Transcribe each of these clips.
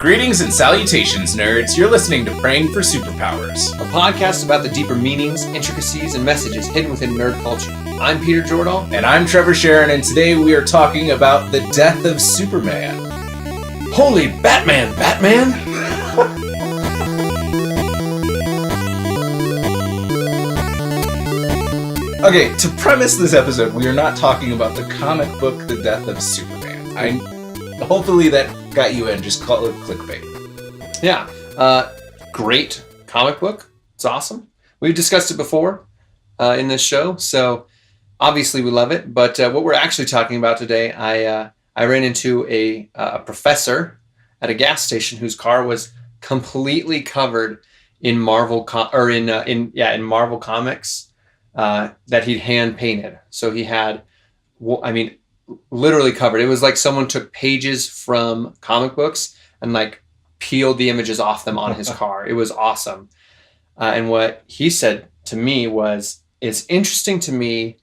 Greetings and salutations, nerds. You're listening to Praying for Superpowers, a podcast about the deeper meanings, intricacies, and messages hidden within nerd culture. I'm Peter Jordan. And I'm Trevor Sharon, and today we are talking about the death of Superman. Holy Batman! Okay, to premise this episode, we are not talking about the comic book The Death of Superman. Hopefully that got you in. Just call it clickbait. Yeah. Great comic book. It's awesome. We've discussed it before in this show, so obviously we love it. But what we're actually talking about today, I ran into a professor at a gas station whose car was completely covered in Marvel in Marvel comics that he'd hand painted. So he had, literally covered. It was like someone took pages from comic books and like peeled the images off them on his car. It was awesome. And what he said to me was, it's interesting to me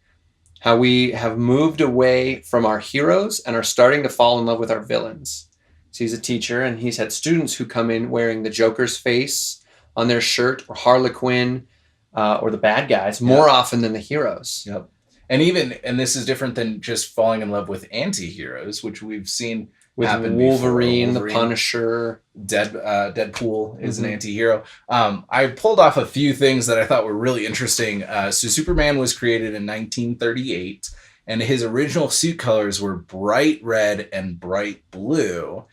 how we have moved away from our heroes and are starting to fall in love with our villains. So he's a teacher, and he's had students who come in wearing the Joker's face on their shirt, or Harlequin, or the bad guys more often than the heroes. Yep. And this is different than just falling in love with anti-heroes, which we've seen with happen Wolverine, the Punisher. Deadpool is an anti-hero. I pulled off a few things that I thought were really interesting. So Superman was created in 1938, and his original suit colors were bright red and bright blue.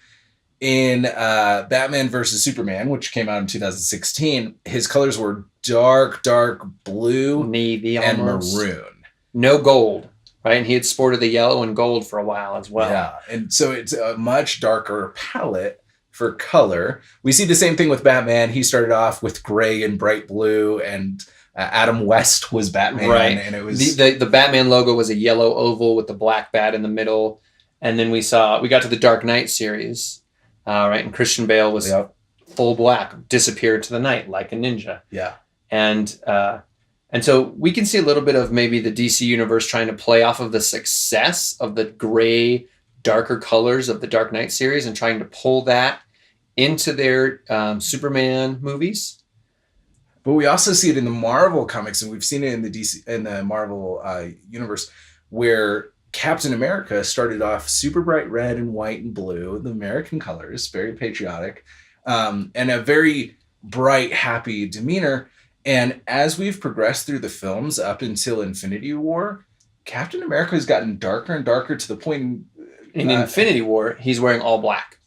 In Batman vs. Superman, which came out in 2016, his colors were dark blue, navy and almost. Maroon. No gold, right? And he had sported the yellow and gold for a while as well. Yeah, and so it's a much darker palette for color. We see the same thing with Batman. He started off with gray and bright blue, and Adam West was Batman. Right. And it was the Batman logo was a yellow oval with the black bat in the middle. And then we got to the Dark Knight series, right? And Christian Bale was full black, disappeared to the night like a ninja. Yeah. And so we can see a little bit of maybe the DC universe trying to play off of the success of the gray, darker colors of the Dark Knight series and trying to pull that into their Superman movies. But we also see it in the Marvel comics, and we've seen it in the Marvel universe, where Captain America started off super bright red and white and blue, the American colors, very patriotic, and a very bright, happy demeanor. And as we've progressed through the films up until Infinity War, Captain America has gotten darker and darker to the point in Infinity War, he's wearing all black.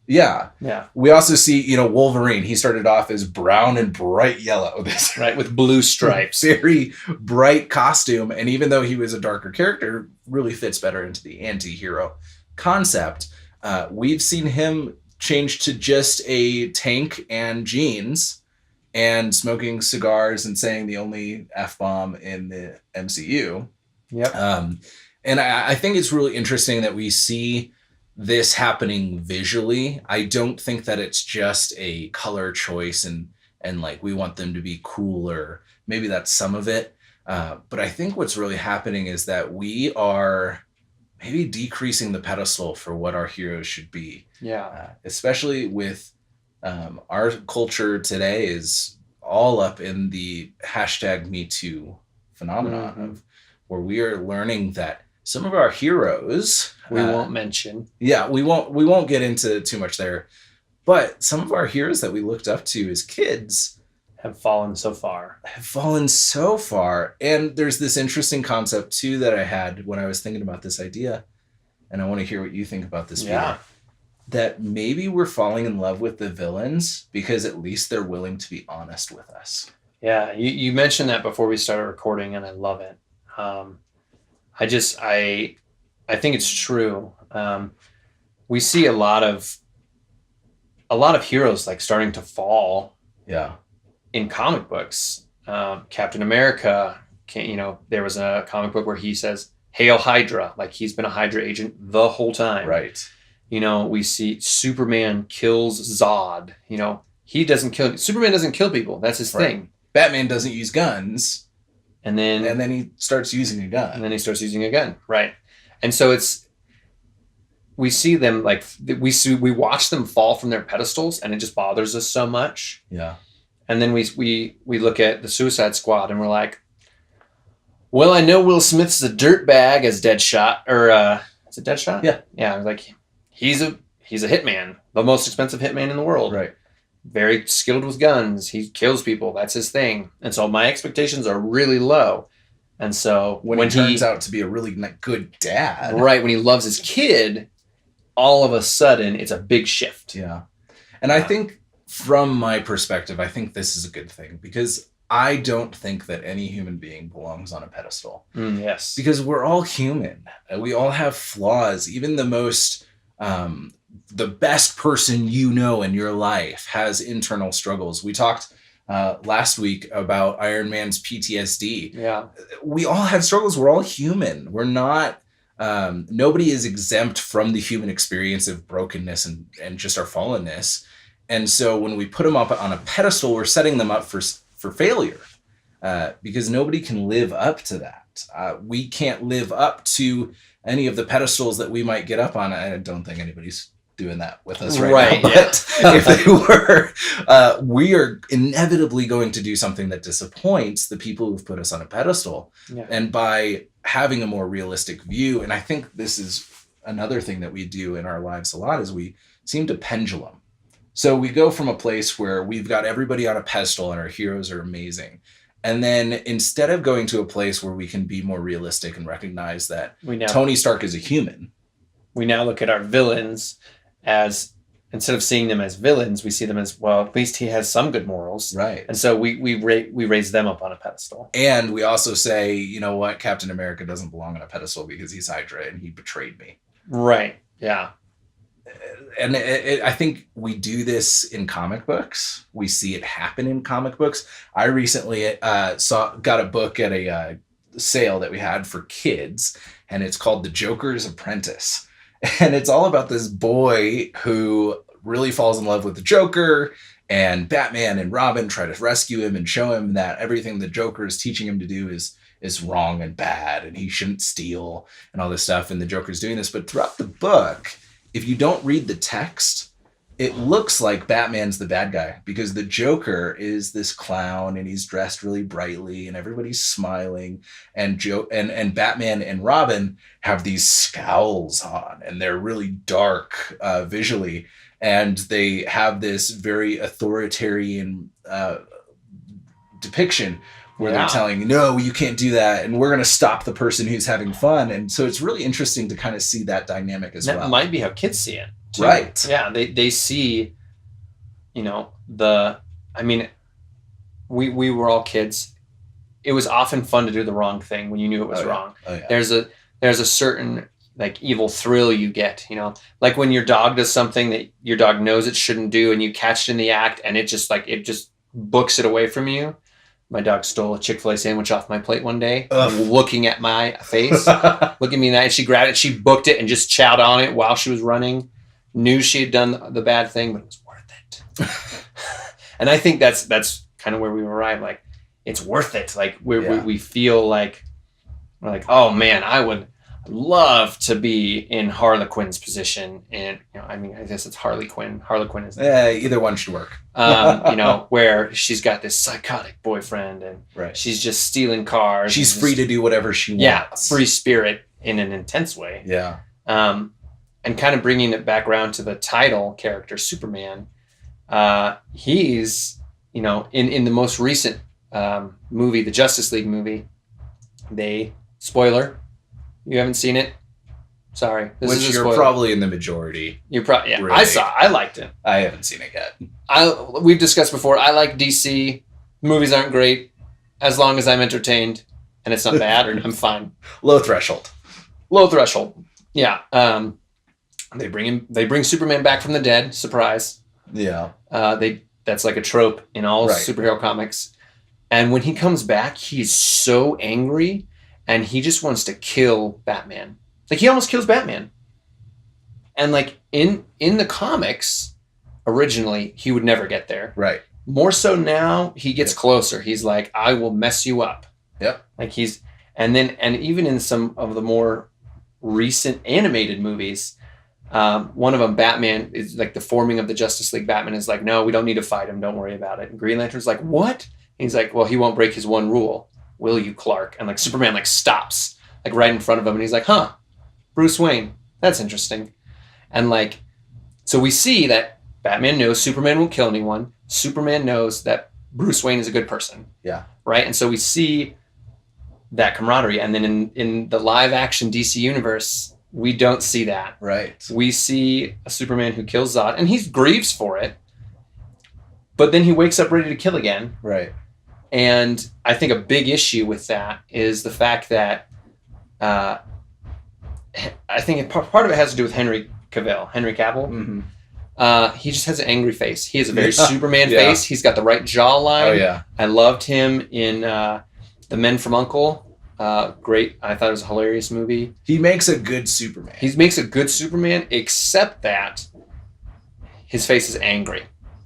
Yeah. Yeah. We also see, Wolverine. He started off as brown and bright yellow. Right, with blue stripes. Very bright costume. And even though he was a darker character, really fits better into the anti-hero concept. We've seen him change to just a tank and jeans and smoking cigars and saying the only F-bomb in the MCU. Yep. And I think it's really interesting that we see this happening visually. I don't think that it's just a color choice and like we want them to be cooler. Maybe that's some of it. But I think what's really happening is that we are maybe decreasing the pedestal for what our heroes should be. Yeah. Especially with our culture today is all up in the #MeToo phenomenon of where we are learning that some of our heroes we won't mention. Yeah, we won't get into too much there. But some of our heroes that we looked up to as kids have fallen so far. And there's this interesting concept too that I had when I was thinking about this idea. And I want to hear what you think about this, Peter. Yeah. That maybe we're falling in love with the villains because at least they're willing to be honest with us. Yeah, you mentioned that before we started recording, and I love it. I think it's true. We see a lot of heroes like starting to fall. Yeah. In comic books, Captain America. There was a comic book where he says, "Hail Hydra!" Like he's been a Hydra agent the whole time. Right. We see Superman kills Zod. Superman doesn't kill people. That's his thing. Batman doesn't use guns. And then he starts using a gun. Right. And so we see them like we watch them fall from their pedestals, and it just bothers us so much. Yeah. And then we look at the Suicide Squad, and we're like, well, I know Will Smith's a dirtbag as Deadshot, or is it Deadshot? Yeah. Yeah. I was like, he's a hitman, the most expensive hitman in the world. Right. Very skilled with guns. He kills people. That's his thing. And so my expectations are really low. And so when he turns out to be a really good dad, right, when he loves his kid, all of a sudden it's a big shift. Yeah. And I think from my perspective, I think this is a good thing, because I don't think that any human being belongs on a pedestal. Yes. Because we're all human. We all have flaws. Even the most, the best person you know in your life has internal struggles. We talked last week about Iron Man's PTSD. Yeah. We all have struggles. We're all human. We're not, nobody is exempt from the human experience of brokenness and just our fallenness. And so when we put them up on a pedestal, we're setting them up for failure, because nobody can live up to that. We can't live up to any of the pedestals that we might get up on. I don't think anybody's doing that with us right now. But if they were, we are inevitably going to do something that disappoints the people who've put us on a pedestal. Yeah. And by having a more realistic view, and I think this is another thing that we do in our lives a lot, is we seem to pendulum. So we go from a place where we've got everybody on a pedestal and our heroes are amazing. And then instead of going to a place where we can be more realistic and recognize that Tony Stark is a human, we now look at our villains as, instead of seeing them as villains, we see them as, well, at least he has some good morals. Right. And so we raise them up on a pedestal. And we also say, you know what, Captain America doesn't belong on a pedestal because he's Hydra and he betrayed me. Right. Yeah. And I think we do this in comic books. We see it happen in comic books. I recently got a book at a sale that we had for kids, and it's called The Joker's Apprentice. And it's all about this boy who really falls in love with the Joker, and Batman and Robin try to rescue him and show him that everything the Joker is teaching him to do is wrong and bad, and he shouldn't steal and all this stuff. And the Joker's doing this. But throughout the book, if you don't read the text, it looks like Batman's the bad guy, because the Joker is this clown and he's dressed really brightly and everybody's smiling, and Batman and Robin have these scowls on and they're really dark visually, and they have this very authoritarian depiction where they're telling you, no, you can't do that, and we're going to stop the person who's having fun. And so it's really interesting to kind of see that dynamic as well. That might be how kids see it, too. Right. Yeah, they see, we were all kids. It was often fun to do the wrong thing when you knew it was wrong. Oh, yeah. There's a certain like evil thrill you get, like when your dog does something that your dog knows it shouldn't do, and you catch it in the act, and it just books it away from you. My dog stole a Chick-fil-A sandwich off my plate one day, looking at my face, looking at me in the eye. She grabbed it, she booked it, and just chowed on it while she was running. Knew she had done the bad thing, but it was worth it. And I think that's kind of where we arrive. Like, it's worth it. Like we feel like we're like, oh man, I would love to be in Harley Quinn's position. And I guess it's Harley Quinn. Harley Quinn is either one should work. Where she's got this psychotic boyfriend, and she's just stealing cars. She's free to do whatever she wants. Yeah, free spirit in an intense way. Yeah. And kind of bringing it back around to the title character, Superman. He's, in the most recent movie, the Justice League movie, spoiler, you haven't seen it? Sorry. Which you're probably in the majority. You're probably, yeah. Really. I liked it. I haven't seen it yet. We've discussed before, I like DC. Movies aren't great. As long as I'm entertained and it's not bad, I'm fine. Low threshold. Yeah. They bring Superman back from the dead. Surprise. Yeah. That's like a trope in all superhero comics. And when he comes back, he's so angry, and he just wants to kill Batman. Like, he almost kills Batman. And like in the comics, originally, he would never get there. Right. More so now, he gets closer. He's like, I will mess you up. Yep. Like and even in some of the more recent animated movies, One of them, Batman, is like the forming of the Justice League. Batman is like, no, we don't need to fight him. Don't worry about it. And Green Lantern's like, what? And he's like, well, he won't break his one rule. Will you, Clark? And like Superman like stops like right in front of him. And he's like, huh, Bruce Wayne. That's interesting. And like, so we see that Batman knows Superman won't kill anyone. Superman knows that Bruce Wayne is a good person. Yeah. Right. And so we see that camaraderie. And then in the live action DC universe, we don't see that. Right. We see a Superman who kills Zod, and he grieves for it, but then he wakes up ready to kill again. Right. And I think a big issue with that is the fact that I think part of it has to do with Henry Cavill. Mm-hmm. He just has an angry face. He has a very Superman face. He's got the right jawline. Oh, yeah. I loved him in The Men from U.N.C.L.E. Great. I thought it was a hilarious movie. He makes a good Superman. He makes a good Superman, except that his face is angry.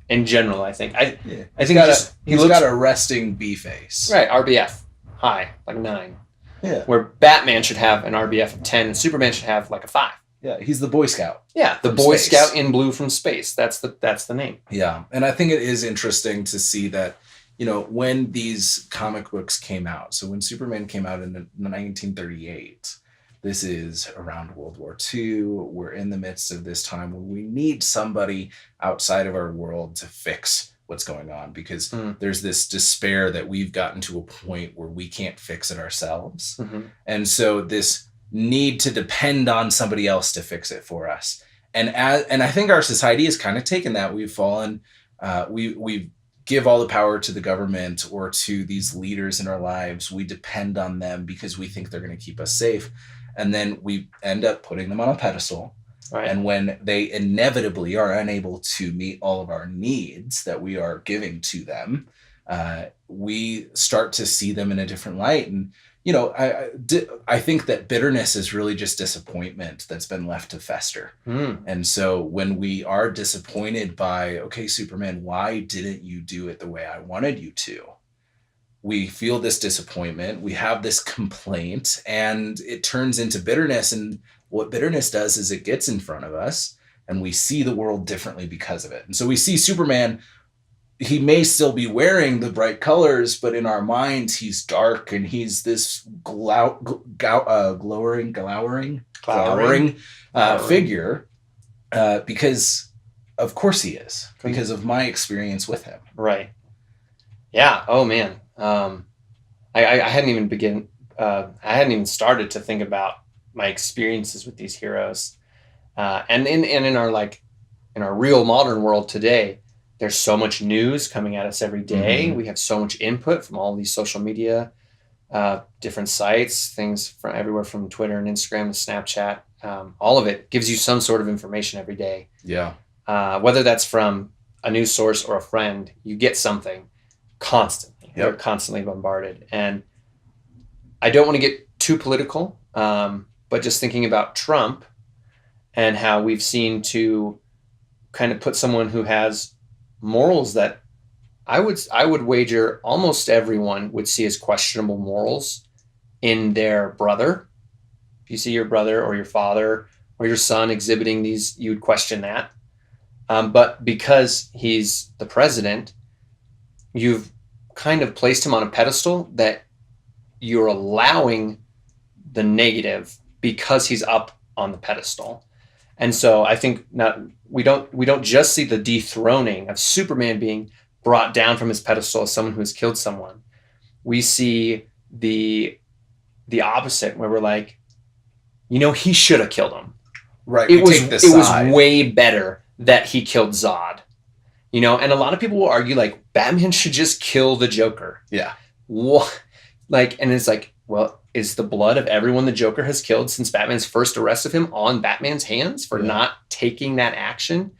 In general, I think. I think he's got a resting B face. Right, RBF. High, like 9. Yeah. Where Batman should have an RBF of 10 and Superman should have like a 5. Yeah, he's the Boy Scout. Yeah, the Boy Scout in blue from space. That's the name. Yeah, and I think it is interesting to see that, when these comic books came out, so when Superman came out in 1938, this is around World War II. We're in the midst of this time where we need somebody outside of our world to fix what's going on, because there's this despair that we've gotten to a point where we can't fix it ourselves. Mm-hmm. And so this need to depend on somebody else to fix it for us. And I think our society has kind of taken that. We've fallen, we give all the power to the government or to these leaders in our lives. We depend on them because we think they're going to keep us safe. And then we end up putting them on a pedestal. Right. And when they inevitably are unable to meet all of our needs that we are giving to them, we start to see them in a different light. And, I think that bitterness is really just disappointment that's been left to fester. And so when we are disappointed by, okay, Superman, why didn't you do it the way I wanted you to? We feel this disappointment, we have this complaint, and it turns into bitterness. And what bitterness does is it gets in front of us and we see the world differently because of it. And so we see Superman, he may still be wearing the bright colors, but in our minds, he's dark and he's this glowering figure, because of course he is, because of my experience with him. Right. Yeah. Oh man. I hadn't even started to think about my experiences with these heroes, and in our real modern world today. There's so much news coming at us every day. Mm-hmm. We have so much input from all these social media, different sites, things from everywhere from Twitter and Instagram to Snapchat. All of it gives you some sort of information every day. Yeah. Whether that's from a news source or a friend, you get something constantly. Yep. You're constantly bombarded. And I don't want to get too political, but just thinking about Trump and how we've seen to kind of put someone who has morals that I would wager almost everyone would see as questionable morals in their brother. If you see your brother or your father or your son exhibiting these, you would question that. But because he's the president, you've kind of placed him on a pedestal that you're allowing the negative because he's up on the pedestal. And so I think we don't just see the dethroning of Superman being brought down from his pedestal as someone who has killed someone. We see the opposite, where we're like, he should have killed him. Right. It was way better that he killed Zod. And a lot of people will argue like Batman should just kill the Joker. Yeah. What? And it's like, well, is the blood of everyone the Joker has killed since Batman's first arrest of him on Batman's hands for not taking that action?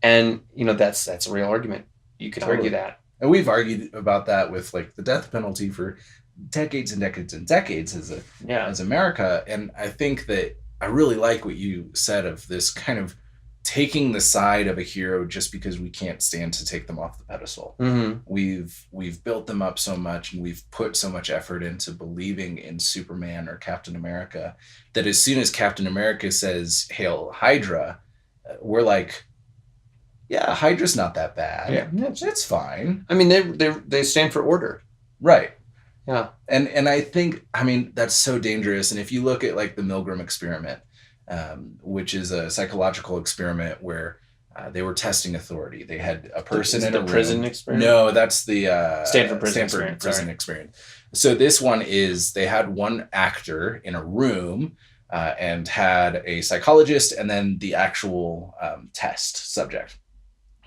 And, that's a real argument. You could argue that. And we've argued about that with like the death penalty for decades and decades and decades as America. And I think that I really like what you said of this kind of taking the side of a hero just because we can't stand to take them off the pedestal. Mm-hmm. We've built them up so much, and we've put so much effort into believing in Superman or Captain America, that as soon as Captain America says "Hail Hydra," we're like, yeah, Hydra's not that bad. Yeah, It's fine. I mean, they stand for order. Right. Yeah. And I think, I mean, that's so dangerous. And if you look at like the Milgram experiment, which is a psychological experiment where they were testing authority. They had a person in a room. Prison experiment? No, that's the Stanford prison experiment. So this one is, they had one actor in a room and had a psychologist and then the actual test subject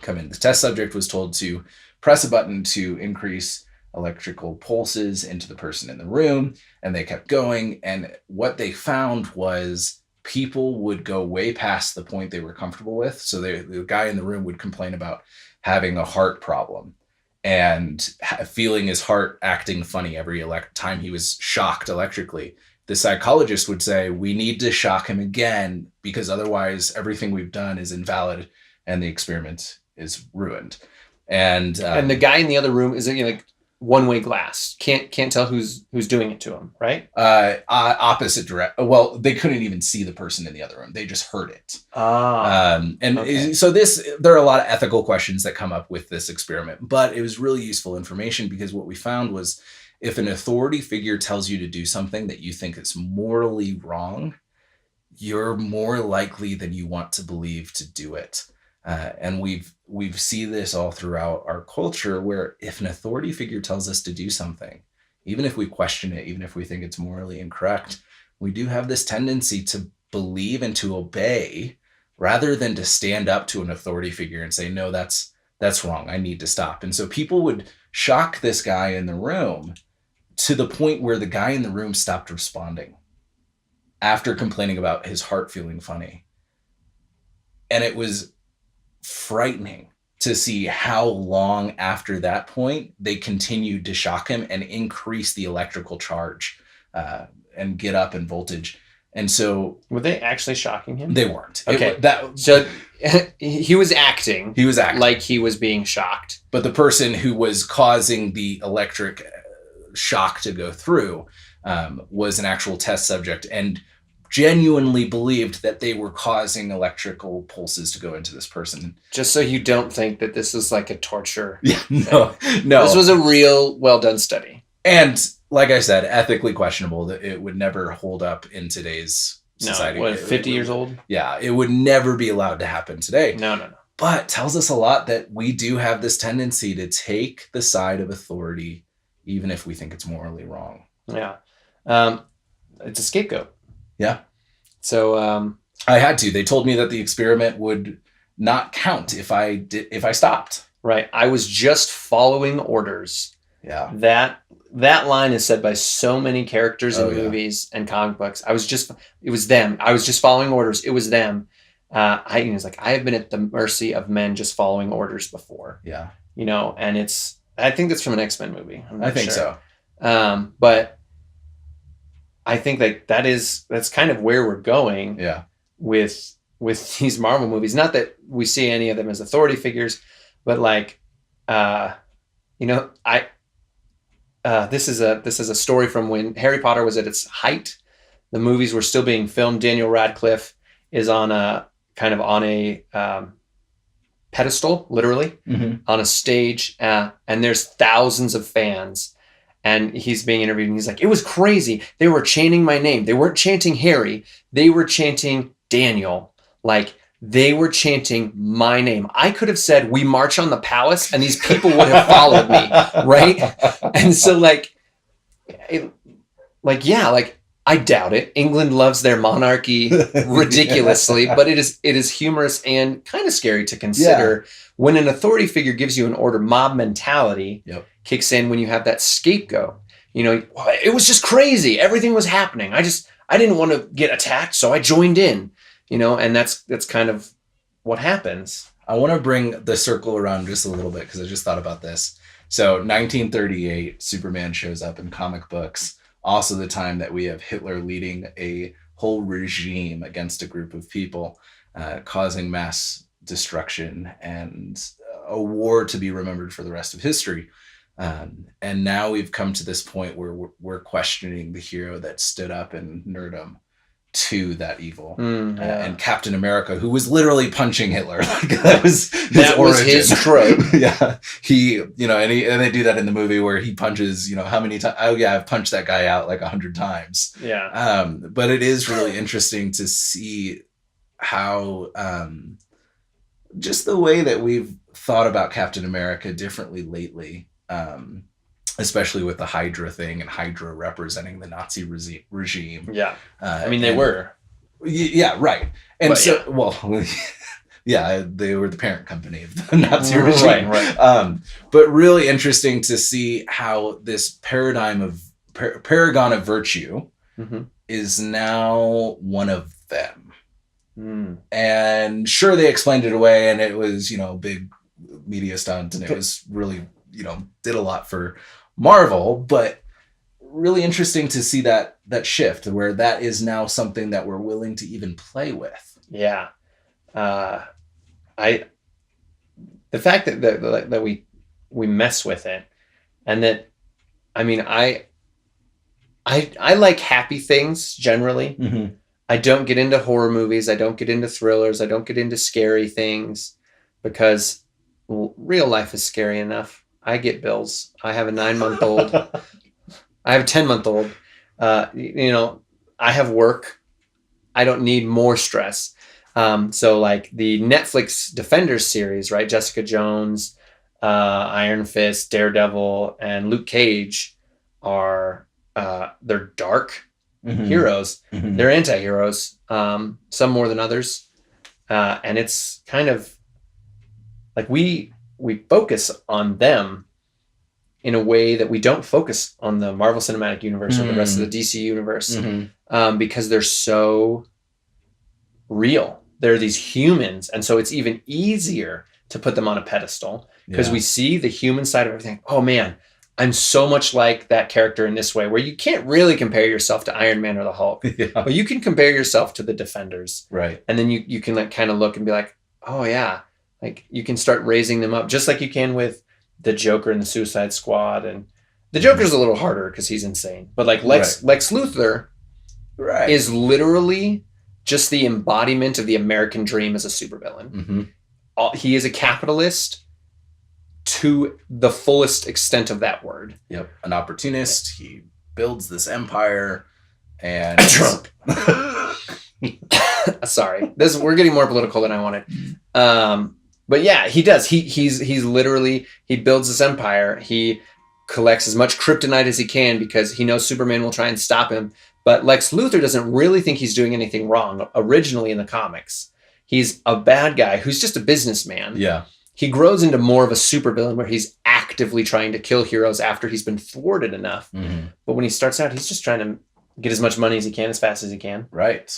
come in. The test subject was told to press a button to increase electrical pulses into the person in the room, and they kept going. And what they found was people would go way past the point they were comfortable with. So the guy in the room would complain about having a heart problem and feeling his heart acting funny every time he was shocked electrically. The psychologist would say, we need to shock him again because otherwise everything we've done is invalid and the experiment is ruined. And the guy in the other room is, like, one-way glass. Can't tell who's doing it to him, right? Opposite direct. Well, they couldn't even see the person in the other room. They just heard it. So there are a lot of ethical questions that come up with this experiment, but it was really useful information because what we found was if an authority figure tells you to do something that you think is morally wrong, you're more likely than you want to believe to do it. And we've seen this all throughout our culture, where if an authority figure tells us to do something, even if we question it, even if we think it's morally incorrect, we do have this tendency to believe and to obey rather than to stand up to an authority figure and say, no, that's wrong. I need to stop. And so people would shock this guy in the room to the point where the guy in the room stopped responding after complaining about his heart feeling funny. And it was frightening to see how long after that point they continued to shock him and increase the electrical charge and get up in voltage. And so were they actually shocking him? They weren't. Okay. So he was acting. He was acting like he was being shocked. But the person who was causing the electric shock to go through was an actual test subject and genuinely believed that they were causing electrical pulses to go into this person. Just so you don't think that this is like a torture. Yeah, no. This was a real well done study. And like I said, ethically questionable. That it would never hold up in today's society. No, 50 years old? Yeah, it would never be allowed to happen today. No. But tells us a lot that we do have this tendency to take the side of authority, even if we think it's morally wrong. Yeah. It's a scapegoat. Yeah. So I had to. They told me that the experiment would not count if I stopped. Right. I was just following orders. Yeah. That line is said by so many characters in movies and comic books. It was them. I was just following orders. It was them. I was like, I have been at the mercy of men just following orders before. Yeah. And I think that's from an X-Men movie. I think so. But I think that's kind of where we're going. Yeah. With these Marvel movies. Not that we see any of them as authority figures, but like, this is a story from when Harry Potter was at its height. The movies were still being filmed. Daniel Radcliffe is on a pedestal, literally, on a stage, and there's thousands of fans. And he's being interviewed, and he's like, it was crazy. They were chanting my name. They weren't chanting Harry. They were chanting Daniel. Like, they were chanting my name. I could have said, we march on the palace, and these people would have followed me, right? And so, I doubt it. England loves their monarchy ridiculously, but it is humorous and kind of scary to consider when an authority figure gives you an order. Mob mentality kicks in when you have that scapegoat. It was just crazy. Everything was happening. I didn't want to get attacked, so I joined in. And that's kind of what happens. I want to bring the circle around just a little bit because I just thought about this. So 1938, Superman shows up in comic books. Also the time that we have Hitler leading a whole regime against a group of people. causing mass destruction and a war to be remembered for the rest of history. And now we've come to this point where we're questioning the hero that stood up in nerdom to that evil. And Captain America, who was literally punching Hitler. Like, that was his trope. Yeah. He, and they do that in the movie where he punches, how many times? Oh yeah, I've punched that guy out like 100 times. Yeah. But it is really interesting to see how just the way that we've thought about Captain America differently lately, especially with the Hydra thing and Hydra representing the Nazi regime. Yeah. They were. Yeah, right. And but, so, well, yeah, they were the parent company of the Nazi regime. Right. But really interesting to see how this paragon of virtue is now one of them. And sure, they explained it away, and it was, big media stunt, and it was really, did a lot for Marvel, but really interesting to see that shift where that is now something that we're willing to even play with. Yeah. The fact that we mess with it, and that, I like happy things generally. I don't get into horror movies. I don't get into thrillers. I don't get into scary things because real life is scary enough. I get bills. I have a 9-month-old. I have a 10-month-old. I have work. I don't need more stress. So like the Netflix Defenders series, right? Jessica Jones, Iron Fist, Daredevil, and Luke Cage they're dark heroes. They're anti-heroes, some more than others. And it's kind of like we focus on them in a way that we don't focus on the Marvel Cinematic Universe or the rest of the DC universe, because they're so real. They're these humans. And so it's even easier to put them on a pedestal because we see the human side of everything. Oh man, I'm so much like that character in this way, where you can't really compare yourself to Iron Man or the Hulk, but you can compare yourself to the Defenders. Right. And then you can like kind of look and be like, oh yeah, like you can start raising them up just like you can with the Joker and the Suicide Squad. And the Joker's a little harder because he's insane, but like Lex Luthor is literally just the embodiment of the American dream as a supervillain. He is a capitalist to the fullest extent of that word. Yep. An opportunist. He builds this empire and Trump. Sorry. We're getting more political than I wanted. But yeah, he does. He's literally, he builds this empire. He collects as much kryptonite as he can because he knows Superman will try and stop him. But Lex Luthor doesn't really think he's doing anything wrong originally in the comics. He's a bad guy who's just a businessman. Yeah. He grows into more of a supervillain where he's actively trying to kill heroes after he's been thwarted enough. But when he starts out, he's just trying to get as much money as he can, as fast as he can. Right.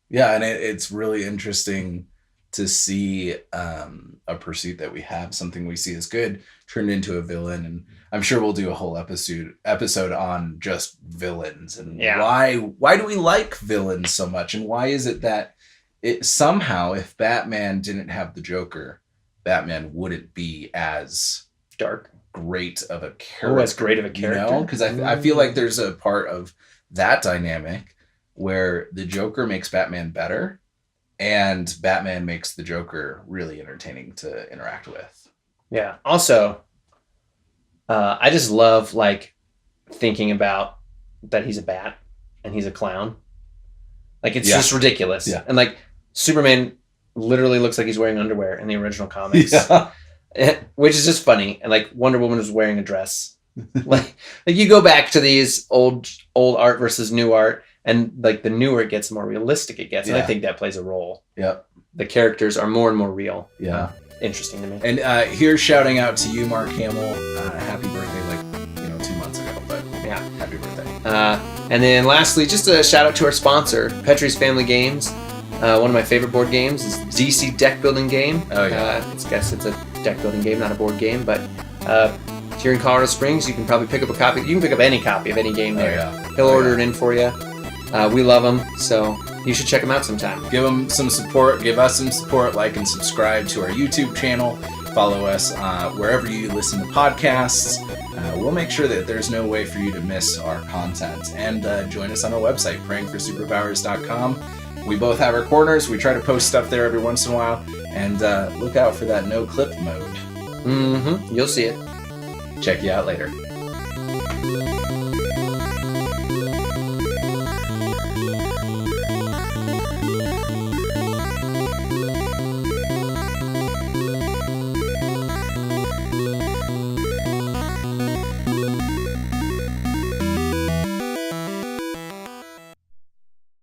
Yeah, and it's really interesting to see a pursuit that we have, something we see as good, turned into a villain. And I'm sure we'll do a whole episode on just villains and why do we like villains so much? And why is it that it somehow, if Batman didn't have the Joker, Batman wouldn't be as dark, great of a character. As great of a character. Because I feel like there's a part of that dynamic where the Joker makes Batman better and Batman makes the Joker really entertaining to interact with. Yeah. Also, I just love like thinking about that he's a bat and he's a clown. Like it's just ridiculous. Yeah. And like Superman literally looks like he's wearing underwear in the original comics, which is just funny. And like Wonder Woman was wearing a dress. like you go back to these old art versus new art, and like the newer it gets, more realistic it gets. And I think that plays a role. Yep. The characters are more and more real. Yeah. Interesting to me. And here's shouting out to you, Mark Hamill. Happy birthday, 2 months ago, but yeah, happy birthday. And then lastly, just a shout out to our sponsor, Petrie's Family Games. One of my favorite board games is DC deck building game. Oh yeah. It's a deck building game, not a board game, but if you're in Colorado Springs, you can probably pick up a copy. You can pick up any copy of any game there. Oh, yeah. He'll order it in for you. We love them, so You should check them out sometime. Give them some support. Give us some support. Like and subscribe to our YouTube channel. Follow us wherever you listen to podcasts. We'll make sure that there's no way for you to miss our content. And join us on our website, prayingforsuperpowers.com. We both have our corners. We try to post stuff there every once in a while. And look out for that no clip mode. You'll see it. Check you out later.